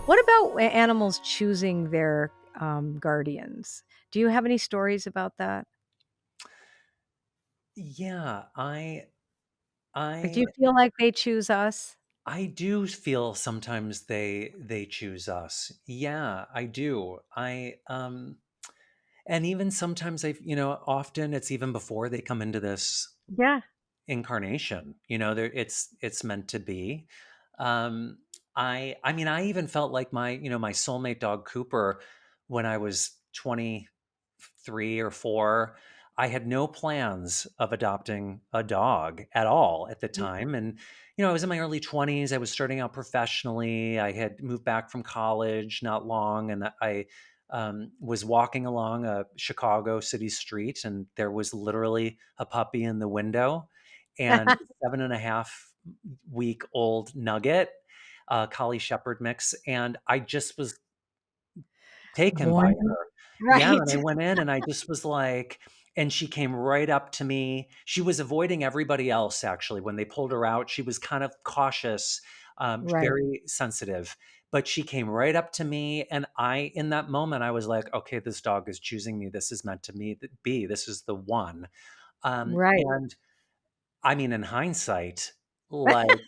What about animals choosing their guardians? Do you have any stories about that? Yeah, Like, do you I feel like they choose us? I do feel sometimes they choose us. Yeah, I do. And even sometimes often it's even before they come into this Yeah. incarnation. It's meant to be. Um I mean I even felt like my soulmate dog Cooper when I was 23 or 4. I had no plans of adopting a dog at all at the Mm. time. And I was in my early 20s. I was starting out professionally. I had moved back from college not long, and I was walking along a Chicago city street, and there was literally a puppy in the window, and 7.5 week old Nugget, Collie Shepherd mix, and I just was taken by One, her. Yeah, right. and I went in and I just was like, and she came right up to me. She was avoiding everybody else actually. When they pulled her out, she was kind of cautious, Right. very sensitive. But she came right up to me, and in that moment, I was like, okay, this dog is choosing me. This is meant to me be. This is the one. Right. And I mean, in hindsight, like,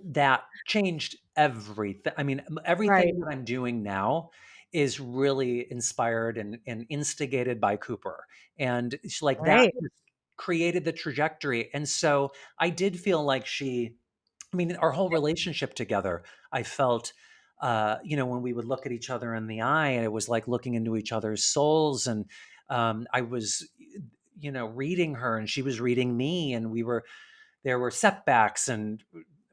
that changed everything. I mean, Right. everything that I'm doing now is really inspired and instigated by Cooper, and it's like that Right. just created the trajectory. And so I did feel like I mean, our whole relationship together, I felt, when we would look at each other in the eye, and it was like looking into each other's souls. And I was, reading her, and she was reading me, and there were setbacks and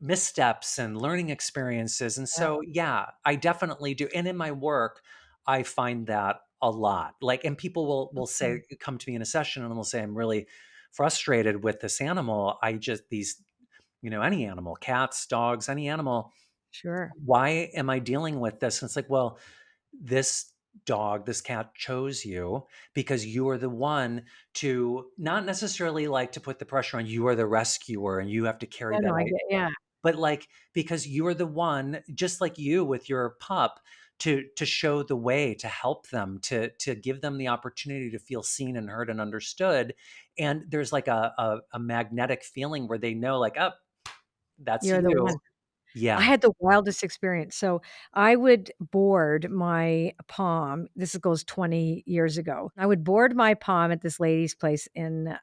missteps and learning experiences. And Yeah. so, yeah, I definitely do. And in my work, I find that a lot. Like, and people will Mhm. say, come to me in a session, and will say, I'm really frustrated with this animal. Any animal, cats, dogs, any animal. Sure. Why am I dealing with this? And it's like, well, this this cat chose you because you are the one to not necessarily like to put the pressure on. You are the rescuer and you have to carry No, that no, I out. get, yeah. But like, because you are the one, just like you with your pup, to show the way, to help them, to give them the opportunity to feel seen and heard and understood. And there's like a magnetic feeling where they know, like, up, that's You're the you. one. I Yeah. had the wildest experience. So I would board my Palm. This goes 20 years ago. I would board my Palm at this lady's place in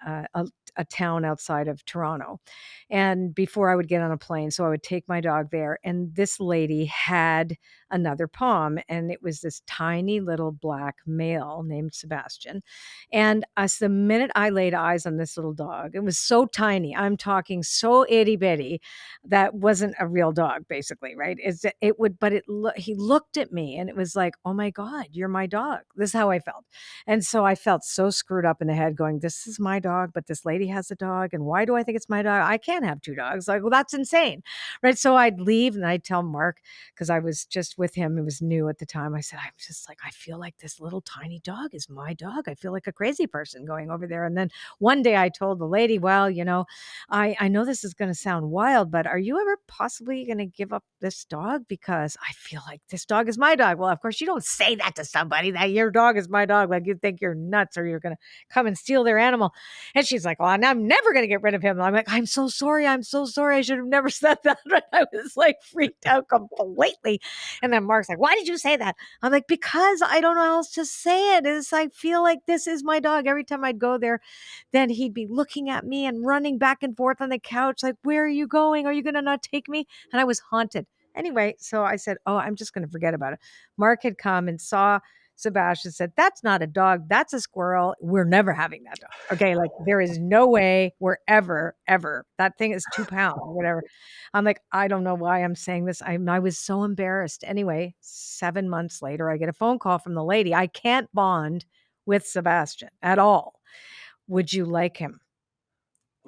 a town outside of Toronto. And before I would get on a plane, so I would take my dog there. And this lady had another Palm, and it was this tiny little black male named Sebastian. And as the minute I laid eyes on this little dog, it was so tiny. I'm talking so itty bitty, that wasn't a real dog, basically, right? It would, but he looked at me and it was like, oh my God, you're my dog. This is how I felt. And so I felt so screwed up in the head going, this is my dog, but this lady has a dog. And why do I think it's my dog? I can't have two dogs. Like, well, that's insane. Right. So I'd leave and I'd tell Mark, because I was just with him. It was new at the time. I said, I'm just like, I feel like this little tiny dog is my dog. I feel like a crazy person going over there. And then one day I told the lady, well, I know this is going to sound wild, but are you ever possibly going to give up this dog? Because I feel like this dog is my dog. Well, of course, you don't say that to somebody, that your dog is my dog. Like, you think you're nuts or you're going to come and steal their animal. And she's like, oh, and I'm never going to get rid of him. And I'm like, I'm so sorry. I'm so sorry. I should have never said that. I was like freaked out completely. And then Mark's like, why did you say that? I'm like, because I don't know how else to say it. It's, I feel like this is my dog. Every time I'd go there, then he'd be looking at me and running back and forth on the couch, like, where are you going? Are you going to not take me? And I was haunted. Anyway, so I said, oh, I'm just going to forget about it. Mark had come and saw Sebastian, said, that's not a dog. That's a squirrel. We're never having that dog. Okay. Like, there is no way we're ever. That thing is 2 pounds or whatever. I'm like, I don't know why I'm saying this. I was so embarrassed. Anyway, 7 months later, I get a phone call from the lady. I can't bond with Sebastian at all. Would you like him?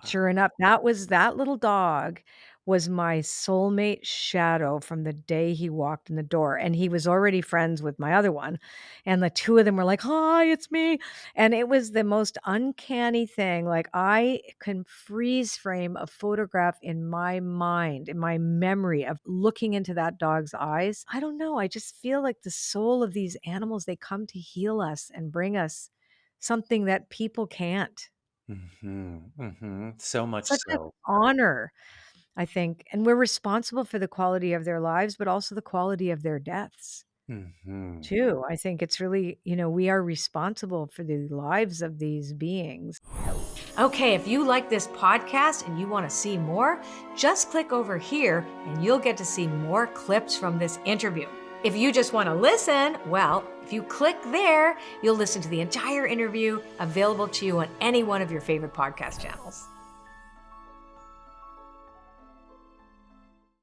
Sure Wow. enough, that little dog was my soulmate shadow from the day he walked in the door, and he was already friends with my other one, and the 2 of them were like, "Hi, it's me," and it was the most uncanny thing, like, I can freeze frame a photograph in my mind, in my memory of looking into that dog's eyes. I don't know, I just feel like the soul of these animals, they come to heal us and bring us something that people can't. Mhm, mhm, so much Such an so. honor, I think, and we're responsible for the quality of their lives, but also the quality of their deaths Mhm. too. I think it's really, we are responsible for the lives of these beings. Okay, if you like this podcast and you want to see more, just click over here and you'll get to see more clips from this interview. If you just want to listen, well, if you click there, you'll listen to the entire interview available to you on any one of your favorite podcast channels.